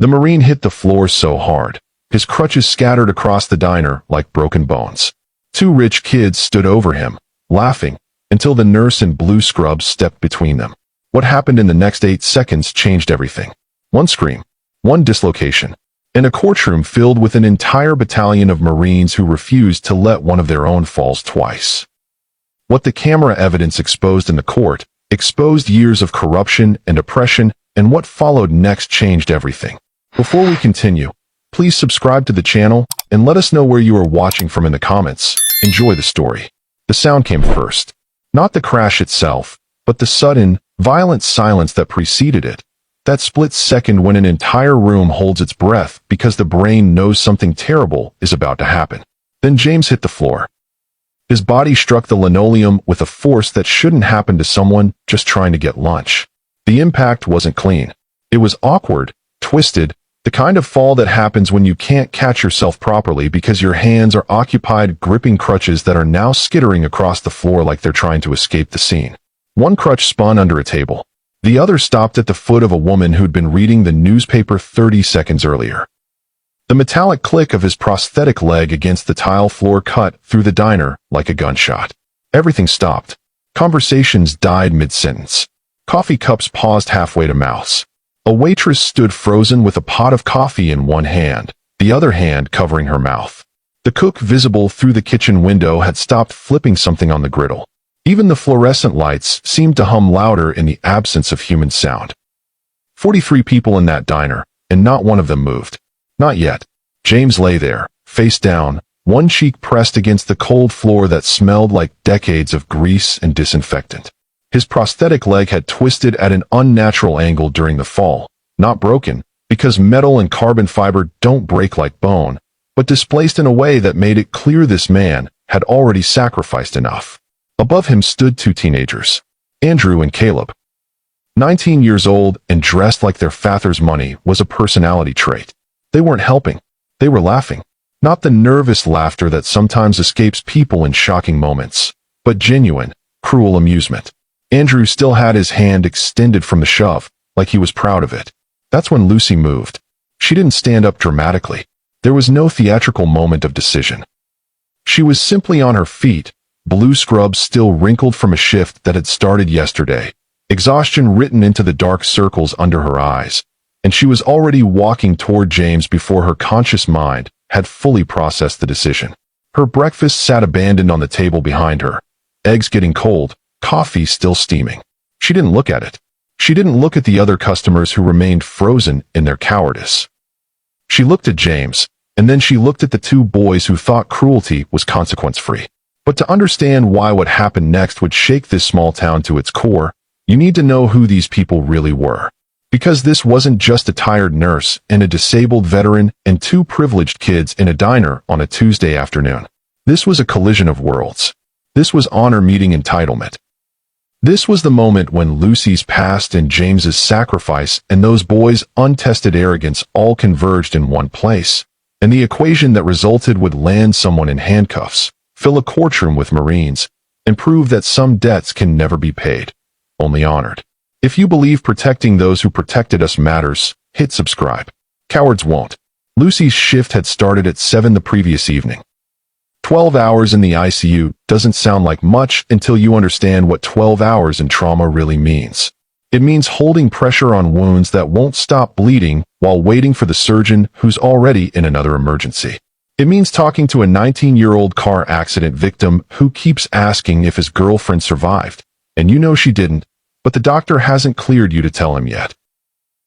The Marine hit the floor so hard, his crutches scattered across the diner like broken bones. Two rich kids stood over him, laughing, until the nurse in blue scrubs stepped between them. What happened in the next 8 seconds changed everything. One scream, one dislocation, and a courtroom filled with an entire battalion of Marines who refused to let one of their own falls twice. What the camera evidence exposed in the court exposed years of corruption and oppression, and what followed next changed everything. Before we continue, please subscribe to the channel and let us know where you are watching from in the comments. Enjoy the story. The sound came first. Not the crash itself, but the sudden, violent silence that preceded it. That split second when an entire room holds its breath because the brain knows something terrible is about to happen. Then James hit the floor. His body struck the linoleum with a force that shouldn't happen to someone just trying to get lunch. The impact wasn't clean. It was awkward, twisted, the kind of fall that happens when you can't catch yourself properly because your hands are occupied gripping crutches that are now skittering across the floor like they're trying to escape the scene. One crutch spun under a table. The other stopped at the foot of a woman who'd been reading the newspaper 30 seconds earlier. The metallic click of his prosthetic leg against the tile floor cut through the diner like a gunshot. Everything stopped. Conversations died mid-sentence. Coffee cups paused halfway to mouths. A waitress stood frozen with a pot of coffee in one hand, the other hand covering her mouth. The cook visible through the kitchen window had stopped flipping something on the griddle. Even the fluorescent lights seemed to hum louder in the absence of human sound. 43 people in that diner, and not one of them moved. Not yet. James lay there, face down, one cheek pressed against the cold floor that smelled like decades of grease and disinfectant. His prosthetic leg had twisted at an unnatural angle during the fall, not broken, because metal and carbon fiber don't break like bone, but displaced in a way that made it clear this man had already sacrificed enough. Above him stood two teenagers, Andrew and Caleb. 19 years old and dressed like their father's money was a personality trait. They weren't helping. They were laughing. Not the nervous laughter that sometimes escapes people in shocking moments, but genuine, cruel amusement. Andrew still had his hand extended from the shove, like he was proud of it. That's when Lucy moved. She didn't stand up dramatically. There was no theatrical moment of decision. She was simply on her feet, blue scrubs still wrinkled from a shift that had started yesterday, exhaustion written into the dark circles under her eyes, and she was already walking toward James before her conscious mind had fully processed the decision. Her breakfast sat abandoned on the table behind her, eggs getting cold, coffee still steaming. She didn't look at it. She didn't look at the other customers who remained frozen in their cowardice. She looked at James, and then she looked at the two boys who thought cruelty was consequence-free. But to understand why what happened next would shake this small town to its core, you need to know who these people really were. Because this wasn't just a tired nurse and a disabled veteran and two privileged kids in a diner on a Tuesday afternoon. This was a collision of worlds. This was honor meeting entitlement. This was the moment when Lucy's past and James's sacrifice and those boys' untested arrogance all converged in one place, and the equation that resulted would land someone in handcuffs, fill a courtroom with Marines, and prove that some debts can never be paid, only honored. If you believe protecting those who protected us matters, hit subscribe. Cowards won't. Lucy's shift had started at 7 the previous evening. 12 hours in the ICU doesn't sound like much until you understand what 12 hours in trauma really means. It means holding pressure on wounds that won't stop bleeding while waiting for the surgeon who's already in another emergency. It means talking to a 19-year-old car accident victim who keeps asking if his girlfriend survived, and you know she didn't, but the doctor hasn't cleared you to tell him yet.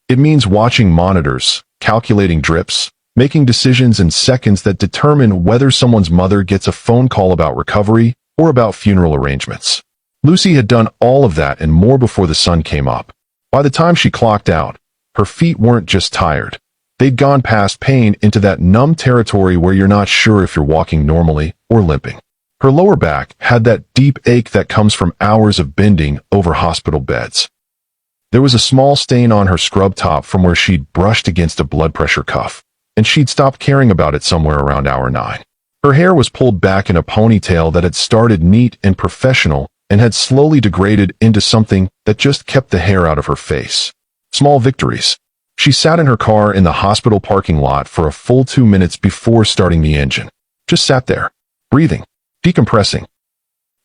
It means watching monitors, calculating drips, making decisions in seconds that determine whether someone's mother gets a phone call about recovery or about funeral arrangements. Lucy had done all of that and more before the sun came up. By the time she clocked out, her feet weren't just tired. They'd gone past pain into that numb territory where you're not sure if you're walking normally or limping. Her lower back had that deep ache that comes from hours of bending over hospital beds. There was a small stain on her scrub top from where she'd brushed against a blood pressure cuff, and she'd stopped caring about it somewhere around hour 9. Her hair was pulled back in a ponytail that had started neat and professional and had slowly degraded into something that just kept the hair out of her face. Small victories. She sat in her car in the hospital parking lot for a full 2 minutes before starting the engine. Just sat there, breathing, decompressing.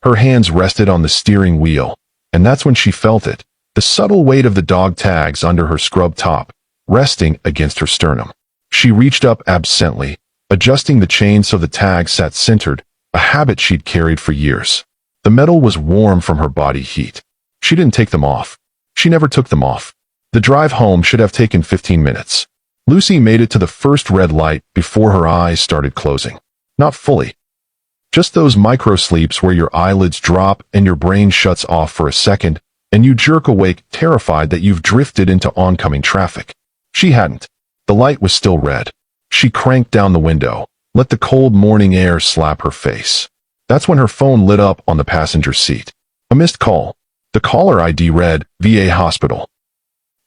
Her hands rested on the steering wheel, and that's when she felt it, the subtle weight of the dog tags under her scrub top, resting against her sternum. She reached up absently, adjusting the chain so the tag sat centered, a habit she'd carried for years. The metal was warm from her body heat. She didn't take them off. She never took them off. The drive home should have taken 15 minutes. Lucy made it to the first red light before her eyes started closing. Not fully. Just those micro-sleeps where your eyelids drop and your brain shuts off for a second, and you jerk awake terrified that you've drifted into oncoming traffic. She hadn't. The light was still red. She cranked down the window, let the cold morning air slap her face. That's when her phone lit up on the passenger seat. A missed call. The caller ID read, VA Hospital.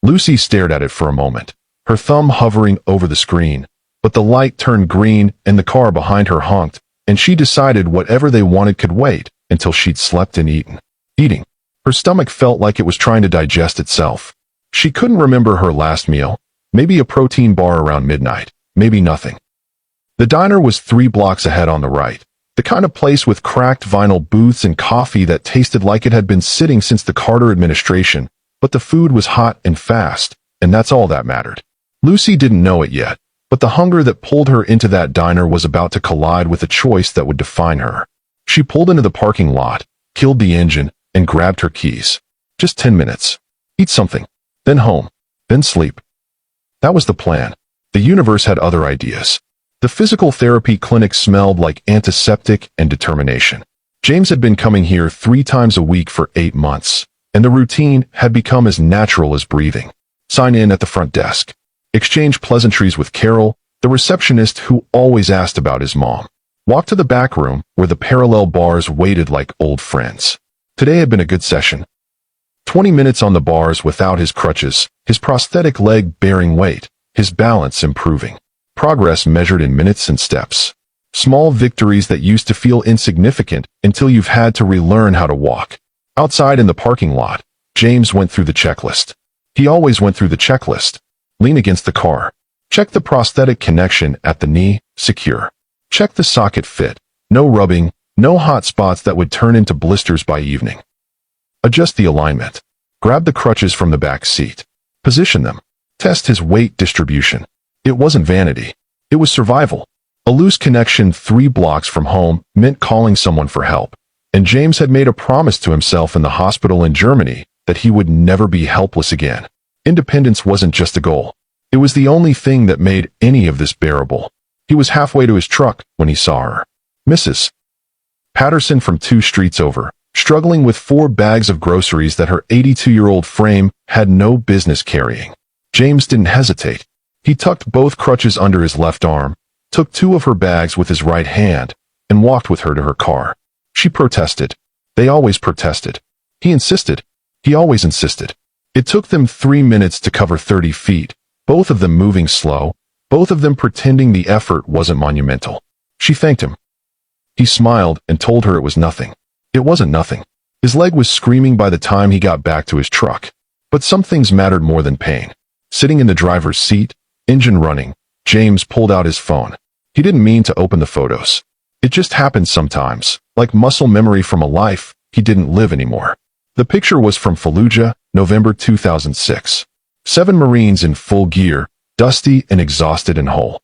Lucy stared at it for a moment, her thumb hovering over the screen, but the light turned green and the car behind her honked, and she decided whatever they wanted could wait until she'd slept and eaten. Eating. Her stomach felt like it was trying to digest itself. She couldn't remember her last meal, maybe a protein bar around midnight, maybe nothing. The diner was 3 blocks ahead on the right, the kind of place with cracked vinyl booths and coffee that tasted like it had been sitting since the Carter administration, but the food was hot and fast, and that's all that mattered. Lucy didn't know it yet, but the hunger that pulled her into that diner was about to collide with a choice that would define her. She pulled into the parking lot, killed the engine, and grabbed her keys. Just 10 minutes. Eat something. Then home. Then sleep. That was the plan. The universe had other ideas. The physical therapy clinic smelled like antiseptic and determination. James had been coming here 3 times a week for 8 months, and the routine had become as natural as breathing. Sign in at the front desk. Exchange pleasantries with Carol, the receptionist who always asked about his mom. Walk to the back room where the parallel bars waited like old friends. Today had been a good session. 20 minutes on the bars without his crutches, his prosthetic leg bearing weight, his balance improving. Progress measured in minutes and steps. Small victories that used to feel insignificant until you've had to relearn how to walk. Outside in the parking lot, James went through the checklist. He always went through the checklist. Lean against the car. Check the prosthetic connection at the knee, secure. Check the socket fit. No rubbing, no hot spots that would turn into blisters by evening. Adjust the alignment. Grab the crutches from the back seat. Position them. Test his weight distribution. It wasn't vanity. It was survival. A loose connection 3 blocks from home meant calling someone for help, and James had made a promise to himself in the hospital in Germany that he would never be helpless again. Independence wasn't just a goal. It was the only thing that made any of this bearable. He was halfway to his truck when he saw her. Mrs. Patterson from 2 streets over, struggling with 4 bags of groceries that her 82-year-old frame had no business carrying. James didn't hesitate. He tucked both crutches under his left arm, took 2 of her bags with his right hand, and walked with her to her car. She protested. They always protested. He insisted. He always insisted. It took them 3 minutes to cover 30 feet, both of them moving slow, both of them pretending the effort wasn't monumental. She thanked him. He smiled and told her it was nothing. It wasn't nothing. His leg was screaming by the time he got back to his truck. But some things mattered more than pain. Sitting in the driver's seat, engine running, James pulled out his phone. He didn't mean to open the photos. It just happened sometimes, like muscle memory from a life he didn't live anymore. The picture was from Fallujah, November 2006. 7 Marines in full gear, dusty and exhausted and whole.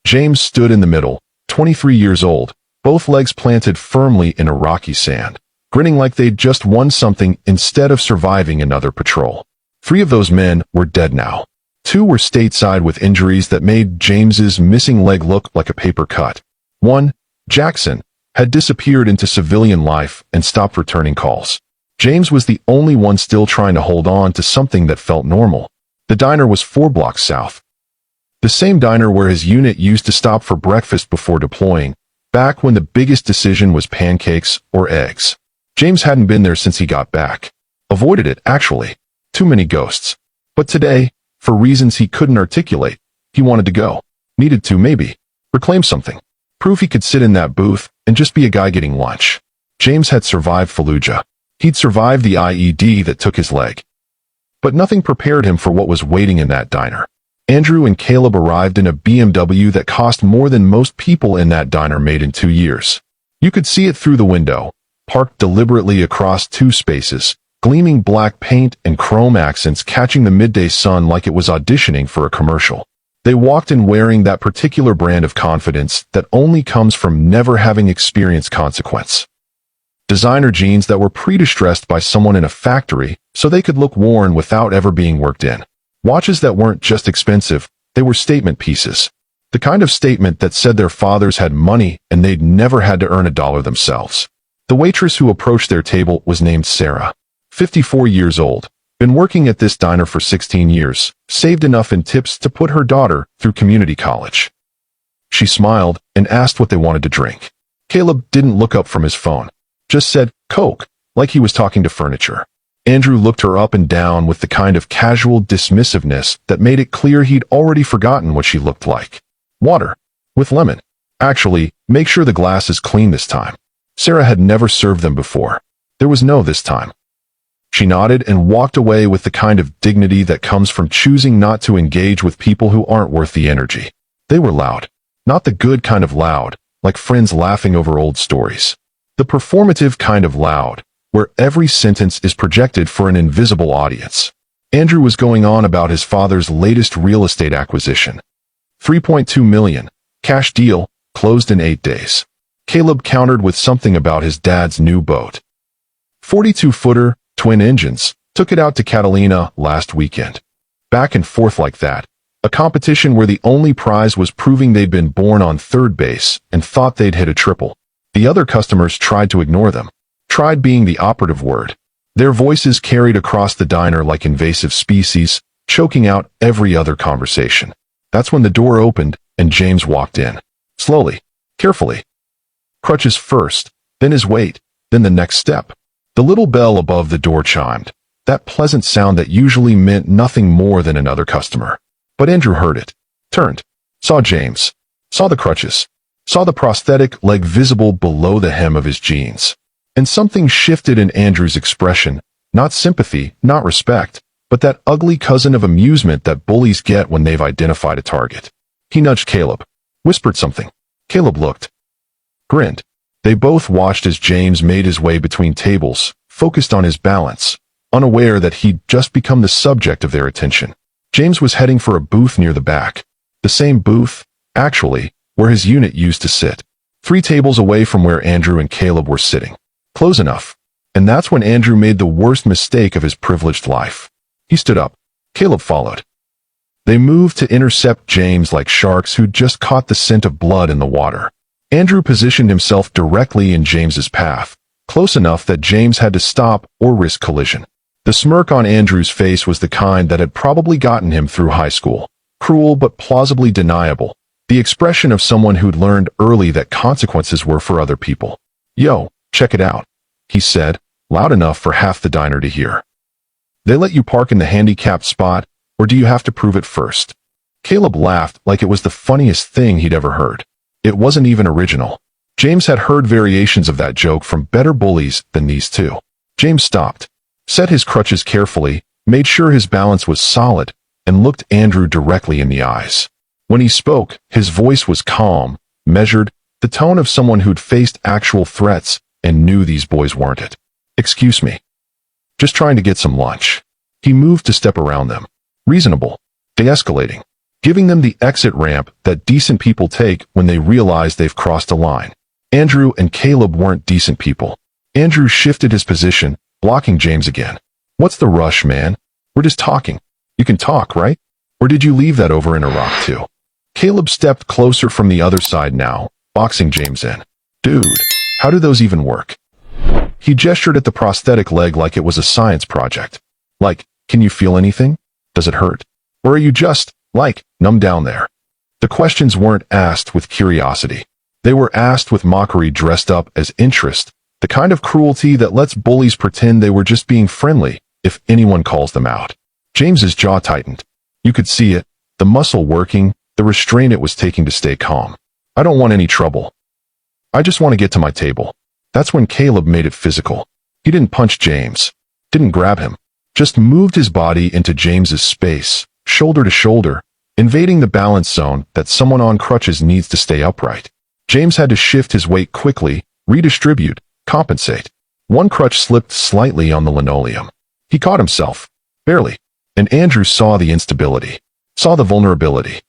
James stood in the middle, 23 years old, both legs planted firmly in a rocky sand, grinning like they'd just won something instead of surviving another patrol. 3 of those men were dead now. 2 were stateside with injuries that made James's missing leg look like a paper cut. 1, Jackson, had disappeared into civilian life and stopped returning calls. James was the only one still trying to hold on to something that felt normal. The diner was 4 blocks south. The same diner where his unit used to stop for breakfast before deploying, back when the biggest decision was pancakes or eggs. James hadn't been there since he got back. Avoided it, actually. Too many ghosts. But today, for reasons he couldn't articulate, he wanted to go. Needed to, maybe. Reclaim something. Prove he could sit in that booth and just be a guy getting lunch. James had survived Fallujah. He'd survived the IED that took his leg. But nothing prepared him for what was waiting in that diner. Andrew and Caleb arrived in a BMW that cost more than most people in that diner made in 2 years. You could see it through the window, parked deliberately across 2 spaces, gleaming black paint and chrome accents catching the midday sun like it was auditioning for a commercial. They walked in wearing that particular brand of confidence that only comes from never having experienced consequence. Designer jeans that were pre-distressed by someone in a factory so they could look worn without ever being worked in. Watches that weren't just expensive, they were statement pieces. The kind of statement that said their fathers had money and they'd never had to earn a dollar themselves. The waitress who approached their table was named Sarah, 54 years old, been working at this diner for 16 years, saved enough in tips to put her daughter through community college. She smiled and asked what they wanted to drink. Caleb didn't look up from his phone, just said, "Coke," like he was talking to furniture. Andrew looked her up and down with the kind of casual dismissiveness that made it clear he'd already forgotten what she looked like. "Water. With lemon. Actually, make sure the glass is clean this time." Sarah had never served them before. There was no this time. She nodded and walked away with the kind of dignity that comes from choosing not to engage with people who aren't worth the energy. They were loud. Not the good kind of loud, like friends laughing over old stories. The performative kind of loud, where every sentence is projected for an invisible audience. Andrew was going on about his father's latest real estate acquisition. $3.2 million, cash deal, closed in 8 days. Caleb countered with something about his dad's new boat. 42-footer, twin engines, took it out to Catalina last weekend. Back and forth like that. A competition where the only prize was proving they'd been born on third base and thought they'd hit a triple. The other customers tried to ignore them. Tried being the operative word. Their voices carried across the diner like invasive species, choking out every other conversation. That's when the door opened and James walked in. Slowly, carefully. Crutches first, then his weight, then the next step. The little bell above the door chimed, that pleasant sound that usually meant nothing more than another customer. But Andrew heard it, turned, saw James, saw the crutches, saw the prosthetic leg visible below the hem of his jeans. And something shifted in Andrew's expression, not sympathy, not respect, but that ugly cousin of amusement that bullies get when they've identified a target. He nudged Caleb, whispered something. Caleb looked, grinned. They both watched as James made his way between tables, focused on his balance, unaware that he'd just become the subject of their attention. James was heading for a booth near the back. The same booth, actually, where his unit used to sit. 3 tables away from where Andrew and Caleb were sitting. Close enough. And that's when Andrew made the worst mistake of his privileged life. He stood up. Caleb followed. They moved to intercept James like sharks who'd just caught the scent of blood in the water. Andrew positioned himself directly in James's path, close enough that James had to stop or risk collision. The smirk on Andrew's face was the kind that had probably gotten him through high school. Cruel but plausibly deniable. The expression of someone who'd learned early that consequences were for other people. "Yo, check it out," he said, loud enough for half the diner to hear. "They let you park in the handicapped spot, or do you have to prove it first?" Caleb laughed like it was the funniest thing he'd ever heard. It wasn't even original. James had heard variations of that joke from better bullies than these two. James stopped, set his crutches carefully, made sure his balance was solid, and looked Andrew directly in the eyes. When he spoke, his voice was calm, measured, the tone of someone who'd faced actual threats and knew these boys weren't it. "Excuse me. Just trying to get some lunch." He moved to step around them. Reasonable. De-escalating. Giving them the exit ramp that decent people take when they realize they've crossed a line. Andrew and Caleb weren't decent people. Andrew shifted his position, blocking James again. "What's the rush, man? We're just talking. You can talk, right? Or did you leave that over in Iraq too?" Caleb stepped closer from the other side now, boxing James in. "Dude, how do those even work?" He gestured at the prosthetic leg like it was a science project. Like, "Can you feel anything? Does it hurt? Or are you just, like, numb down there?" The questions weren't asked with curiosity. They were asked with mockery dressed up as interest, the kind of cruelty that lets bullies pretend they were just being friendly if anyone calls them out. James's jaw tightened. You could see it, the muscle working, the restraint it was taking to stay calm. "I don't want any trouble. I just want to get to my table." That's when Caleb made it physical. He didn't punch James. Didn't grab him. just moved his body into James's space, shoulder to shoulder, invading the balance zone that someone on crutches needs to stay upright. James had to shift his weight quickly, redistribute, compensate. One crutch slipped slightly on the linoleum. He caught himself, barely, and Andrew saw the instability, saw the vulnerability.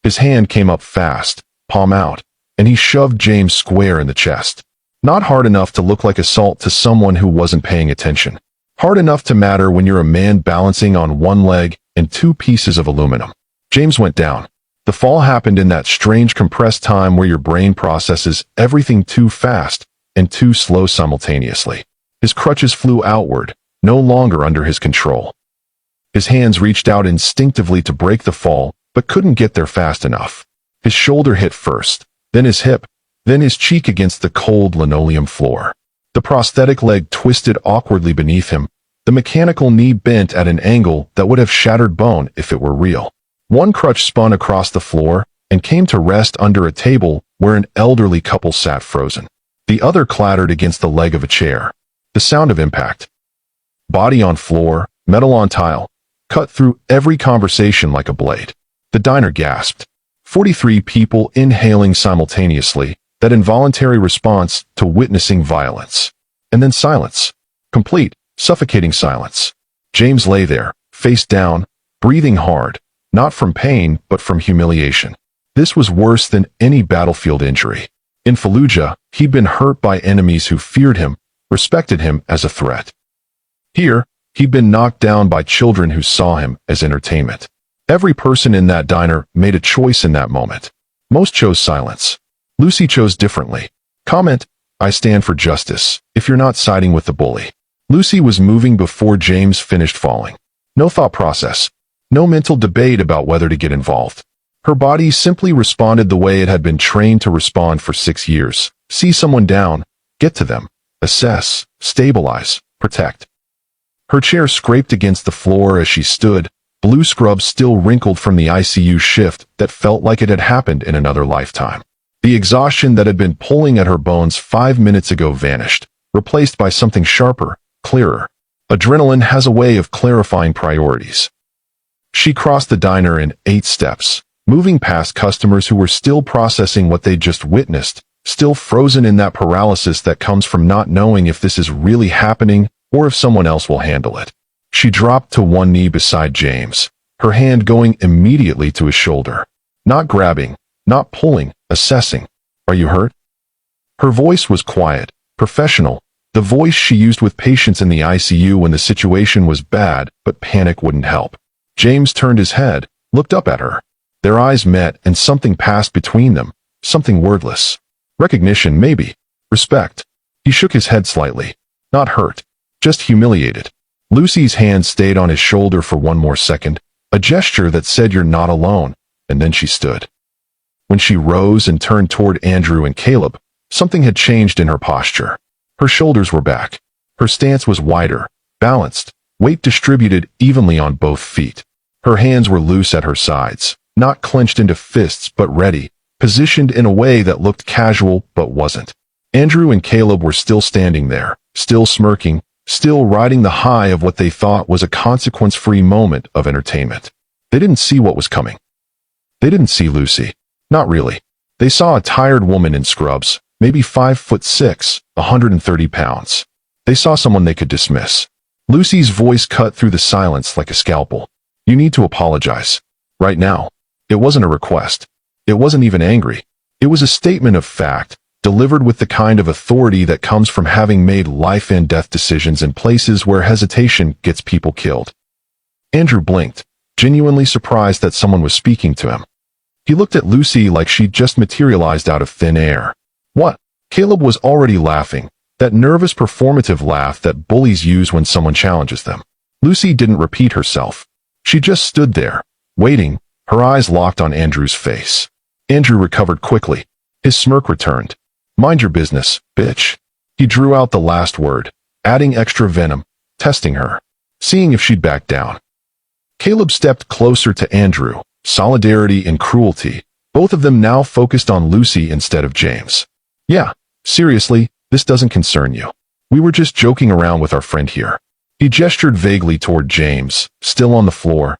His hand came up fast, palm out, and he shoved James square in the chest. Not hard enough to look like assault to someone who wasn't paying attention. Hard enough to matter when you're a man balancing on one leg and two pieces of aluminum. James went down. The fall happened in that strange compressed time where your brain processes everything too fast and too slow simultaneously. His crutches flew outward, no longer under his control. His hands reached out instinctively to break the fall, but couldn't get there fast enough. His shoulder hit first, then his hip, then his cheek against the cold linoleum floor. The prosthetic leg twisted awkwardly beneath him, the mechanical knee bent at an angle that would have shattered bone if it were real. One crutch spun across the floor and came to rest under a table where an elderly couple sat frozen. The other clattered against the leg of a chair. The sound of impact. Body on floor, metal on tile, cut through every conversation like a blade. The diner gasped. 43 people inhaling simultaneously, that involuntary response to witnessing violence. And then silence. Complete, suffocating silence. James lay there, face down, breathing hard. Not from pain, but from humiliation. This was worse than any battlefield injury. In Fallujah, he'd been hurt by enemies who feared him, respected him as a threat. Here, he'd been knocked down by children who saw him as entertainment. Every person in that diner made a choice in that moment. Most chose silence. Lucy chose differently. Comment, I stand for justice, if you're not siding with the bully. Lucy was moving before James finished falling. No thought process. No mental debate about whether to get involved. Her body simply responded the way it had been trained to respond for 6 years. See someone down, get to them, assess, stabilize, protect. Her chair scraped against the floor as she stood, blue scrubs still wrinkled from the ICU shift that felt like it had happened in another lifetime. The exhaustion that had been pulling at her bones 5 minutes ago vanished, replaced by something sharper, clearer. Adrenaline has a way of clarifying priorities. She crossed the diner in 8 steps, moving past customers who were still processing what they'd just witnessed, still frozen in that paralysis that comes from not knowing if this is really happening or if someone else will handle it. She dropped to one knee beside James, her hand going immediately to his shoulder. Not grabbing, not pulling, assessing. Are you hurt? Her voice was quiet, professional, the voice she used with patients in the ICU when the situation was bad, but panic wouldn't help. James turned his head, looked up at her. Their eyes met and something passed between them, something wordless. Recognition, maybe. Respect. He shook his head slightly. Not hurt. Just humiliated. Lucy's hand stayed on his shoulder for one more second, a gesture that said you're not alone, and then she stood. When she rose and turned toward Andrew and Caleb, something had changed in her posture. Her shoulders were back. Her stance was wider, balanced, weight distributed evenly on both feet. Her hands were loose at her sides, not clenched into fists but ready, positioned in a way that looked casual but wasn't. Andrew and Caleb were still standing there, still smirking, still riding the high of what they thought was a consequence-free moment of entertainment. They didn't see what was coming. They didn't see Lucy. Not really. They saw a tired woman in scrubs, maybe 5'6", 130 pounds. They saw someone they could dismiss. Lucy's voice cut through the silence like a scalpel. You need to apologize. Right now. It wasn't a request. It wasn't even angry. It was a statement of fact, delivered with the kind of authority that comes from having made life and death decisions in places where hesitation gets people killed. Andrew blinked, genuinely surprised that someone was speaking to him. He looked at Lucy like she'd just materialized out of thin air. What? Caleb was already laughing, that nervous performative laugh that bullies use when someone challenges them. Lucy didn't repeat herself. She just stood there, waiting, her eyes locked on Andrew's face. Andrew recovered quickly. His smirk returned. Mind your business, bitch. He drew out the last word, adding extra venom, testing her, seeing if she'd back down. Caleb stepped closer to Andrew, solidarity and cruelty, both of them now focused on Lucy instead of James. Yeah, seriously, this doesn't concern you. We were just joking around with our friend here. He gestured vaguely toward James, still on the floor,